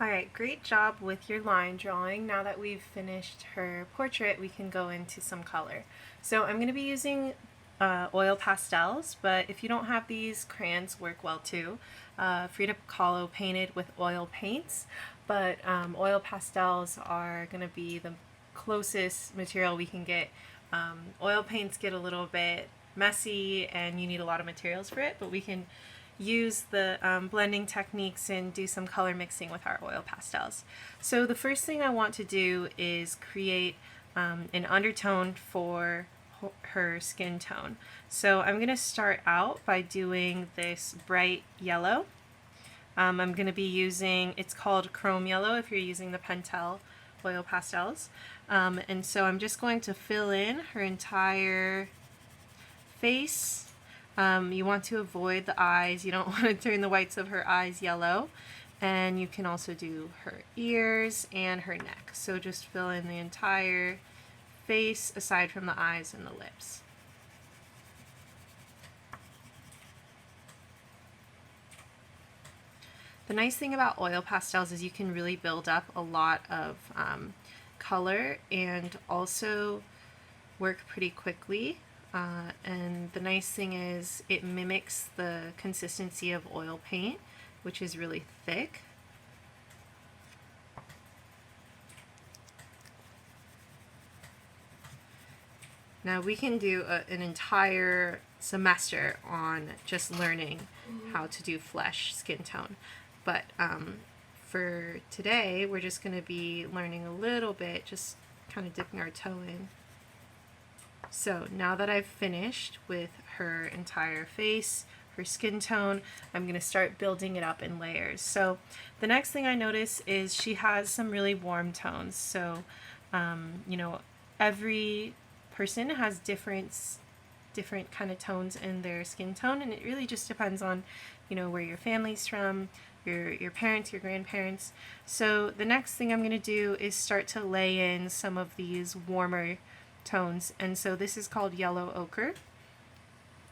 Alright, great job with your line drawing. Now that we've finished her portrait, we can go into some color. So I'm going to be using oil pastels, but if you don't have these, crayons work well too. Frida Kahlo painted with oil paints, but oil pastels are going to be the closest material we can get. Oil paints get a little bit messy and you need a lot of materials for it, but we can use the blending techniques and do some color mixing with our oil pastels. So the first thing I want to do is create an undertone for her skin tone. So I'm going to start out by doing this bright yellow. I'm going to be using, it's called chrome yellow if you're using the Pentel oil pastels. And so I'm just going to fill in her entire face. You want to avoid the eyes. You don't want to turn the whites of her eyes yellow. And you can also do her ears and her neck. So just fill in the entire face aside from the eyes and the lips. The nice thing about oil pastels is you can really build up a lot of color and also work pretty quickly. And the nice thing is it mimics the consistency of oil paint, which is really thick. Now we can do an entire semester on just learning how to do flesh skin tone, but for today we're just going to be learning a little bit, just kind of dipping our toe in. So now that I've finished with her entire face, her skin tone, I'm going to start building it up in layers. So the next thing I notice is she has some really warm tones. So, you know, every person has different kind of tones in their skin tone, and it really just depends on, you know, where your family's from, your parents, your grandparents. So the next thing I'm going to do is start to lay in some of these warmer tones, and so this is called yellow ochre.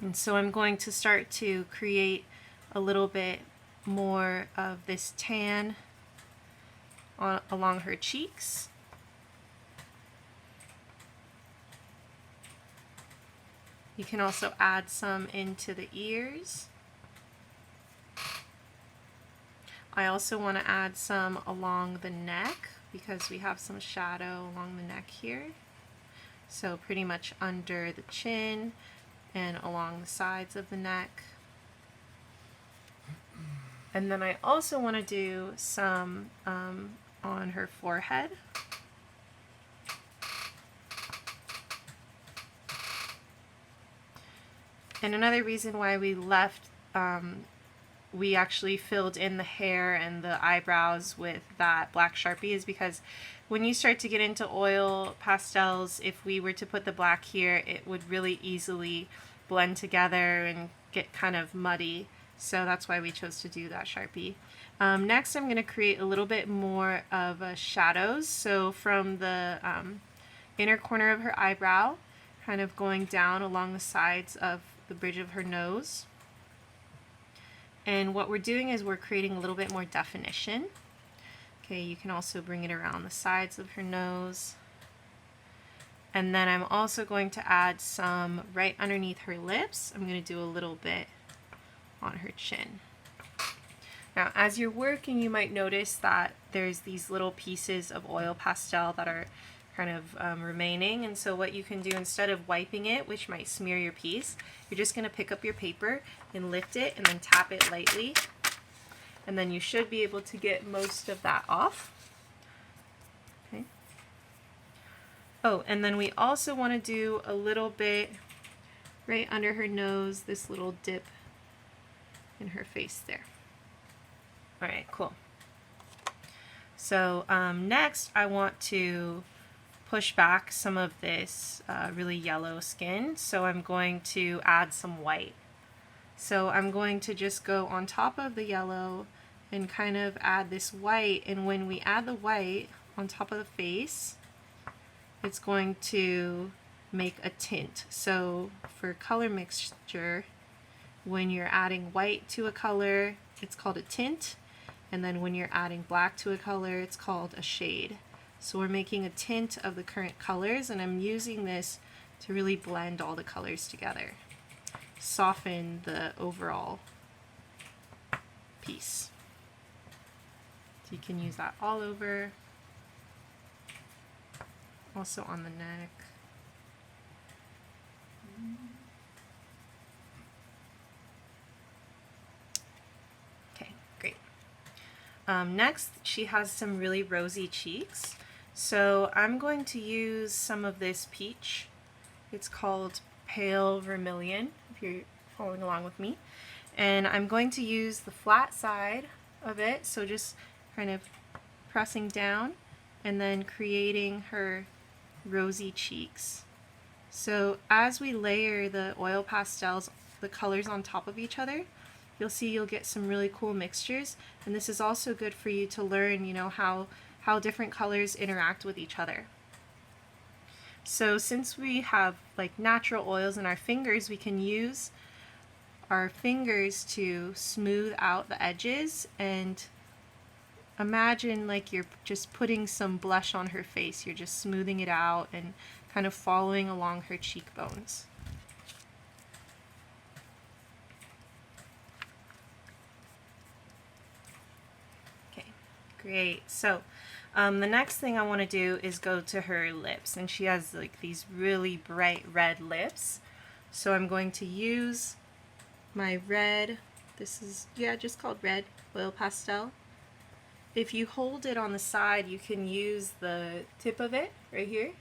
And so I'm going to start to create a little bit more of this tan along her cheeks. You can also add some into the ears. I also want to add some along the neck because we have some shadow along the neck here. So pretty much under the chin and along the sides of the neck. And then I also want to do some on her forehead. And another reason why we left, we actually filled in the hair and the eyebrows with that black Sharpie is because when you start to get into oil pastels, if we were to put the black here, it would really easily blend together and get kind of muddy. So that's why we chose to do that Sharpie. Next, I'm going to create a little bit more of shadows. So from the inner corner of her eyebrow, kind of going down along the sides of the bridge of her nose. And what we're doing is we're creating a little bit more definition. Okay, you can also bring it around the sides of her nose. And then I'm also going to add some right underneath her lips. I'm going to do a little bit on her chin. Now, as you're working, you might notice that there's these little pieces of oil pastel that are kind of remaining, and so what you can do instead of wiping it, which might smear your piece, you're just going to pick up your paper and lift it and then tap it lightly, and then you should be able to get most of that off. Okay. Oh, and then we also want to do a little bit right under her nose, this little dip in her face there. Alright, cool. So next I want to push back some of this really yellow skin, so I'm going to add some white. So I'm going to just go on top of the yellow and kind of add this white, and when we add the white on top of the face, it's going to make a tint. So for color mixture, when you're adding white to a color, it's called a tint, and then when you're adding black to a color, it's called a shade. So we're making a tint of the current colors, and I'm using this to really blend all the colors together, soften the overall piece. So you can use that all over, also on the neck. Okay, great. Next, she has some really rosy cheeks. So I'm going to use some of this peach. It's called Pale Vermilion, if you're following along with me. And I'm going to use the flat side of it, so just kind of pressing down and then creating her rosy cheeks. So as we layer the oil pastels, the colors on top of each other, you'll see you'll get some really cool mixtures, and this is also good for you to learn, you know, how different colors interact with each other. So since we have like natural oils in our fingers, we can use our fingers to smooth out the edges, and imagine like you're just putting some blush on her face. You're just smoothing it out and kind of following along her cheekbones. Great. So the next thing I want to do is go to her lips, and she has like these really bright red lips. So I'm going to use my red, this is, yeah, just called red oil pastel. If you hold it on the side, you can use the tip of it right here.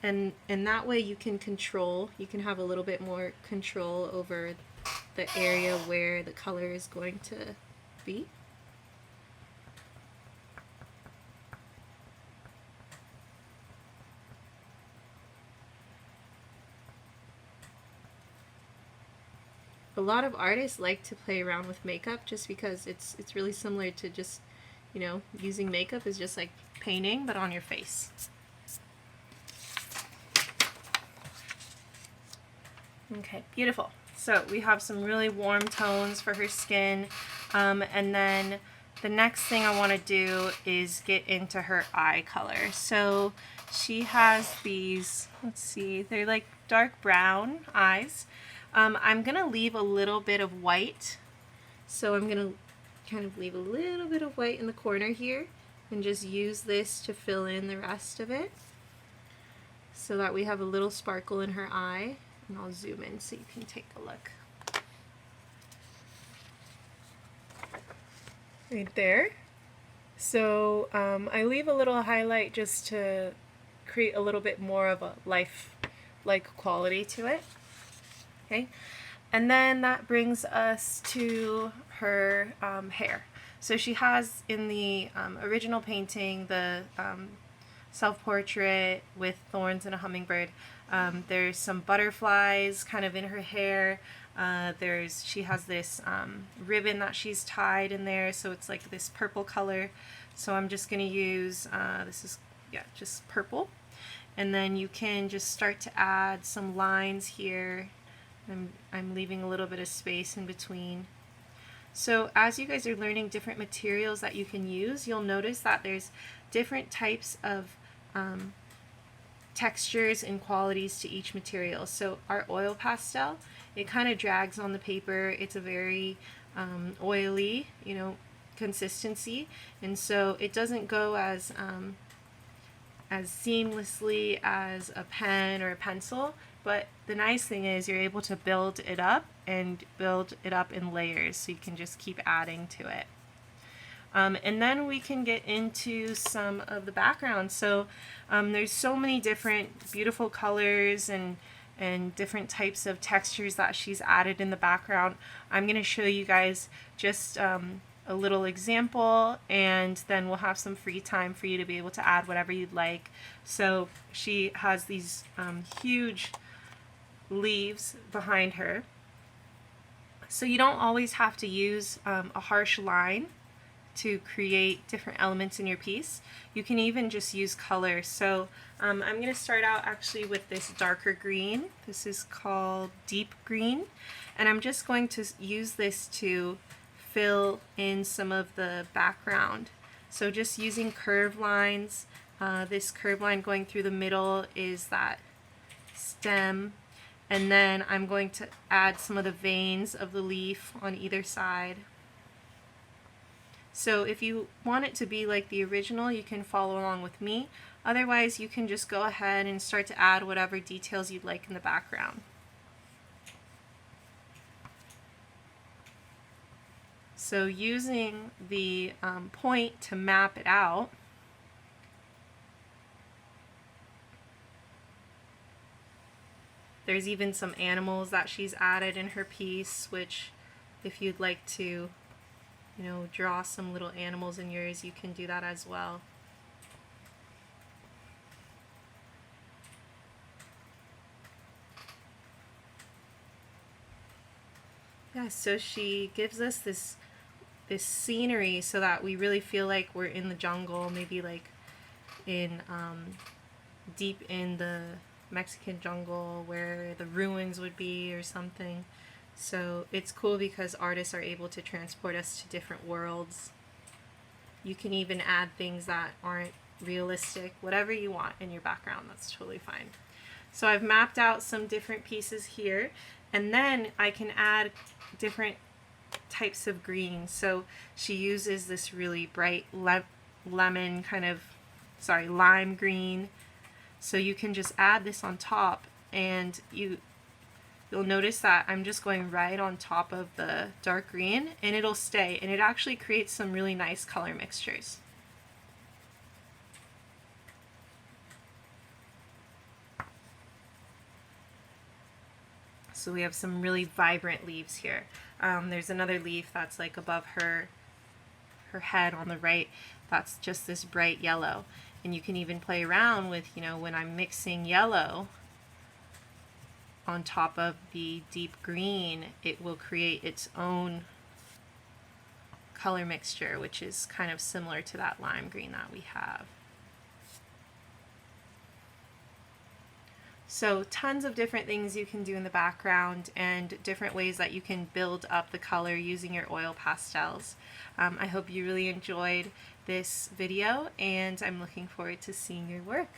And that way you can have a little bit more control over the area where the color is going to be. A lot of artists like to play around with makeup just because it's really similar to just, you know, using makeup is just like painting but on your face. Okay, beautiful. So we have some really warm tones for her skin, and then the next thing I want to do is get into her eye color. So she has these, let's see, they're like dark brown eyes. I'm going to leave a little bit of white. So I'm going to kind of leave a little bit of white in the corner here and just use this to fill in the rest of it so that we have a little sparkle in her eye. And I'll zoom in so you can take a look. Right there. So I leave a little highlight just to create a little bit more of a life-like quality to it. Okay, and then that brings us to her hair. So she has in the original painting, the self-portrait with thorns and a hummingbird, there's some butterflies kind of in her hair. She has this ribbon that she's tied in there, so it's like this purple color. So I'm just going to use, this is, yeah, just purple. And then you can just start to add some lines here. I'm leaving a little bit of space in between. So as you guys are learning different materials that you can use, you'll notice that there's different types of textures and qualities to each material. So our oil pastel, it kind of drags on the paper. It's a very oily, you know, consistency, and so it doesn't go as seamlessly as a pen or a pencil. But the nice thing is you're able to build it up and build it up in layers, so you can just keep adding to it. And then we can get into some of the background. So there's so many different beautiful colors and different types of textures that she's added in the background. I'm going to show you guys just a little example, and then we'll have some free time for you to be able to add whatever you'd like. So she has these huge leaves behind her. So you don't always have to use a harsh line to create different elements in your piece. You can even just use color. So I'm going to start out actually with this darker green. This is called deep green, and I'm just going to use this to fill in some of the background. So just using curve lines, this curve line going through the middle is that stem, and then I'm going to add some of the veins of the leaf on either side. So if you want it to be like the original, you can follow along with me. Otherwise, you can just go ahead and start to add whatever details you'd like in the background. So using the point to map it out, there's even some animals that she's added in her piece, which if you'd like to, draw some little animals in yours, you can do that as well. Yeah, so she gives us this scenery so that we really feel like we're in the jungle, maybe like in deep in the Mexican jungle where the ruins would be or something. So it's cool because artists are able to transport us to different worlds. You can even add things that aren't realistic, whatever you want in your background, that's totally fine. So I've mapped out some different pieces here, and then I can add different types of green. So she uses this really bright lime green. So you can just add this on top, and you'll notice that I'm just going right on top of the dark green, and it'll stay, and it actually creates some really nice color mixtures. So we have some really vibrant leaves here. There's another leaf that's like above her head on the right, that's just this bright yellow. And you can even play around with, when I'm mixing yellow on top of the deep green, it will create its own color mixture, which is kind of similar to that lime green that we have. So tons of different things you can do in the background and different ways that you can build up the color using your oil pastels. I hope you really enjoyed this video, and I'm looking forward to seeing your work.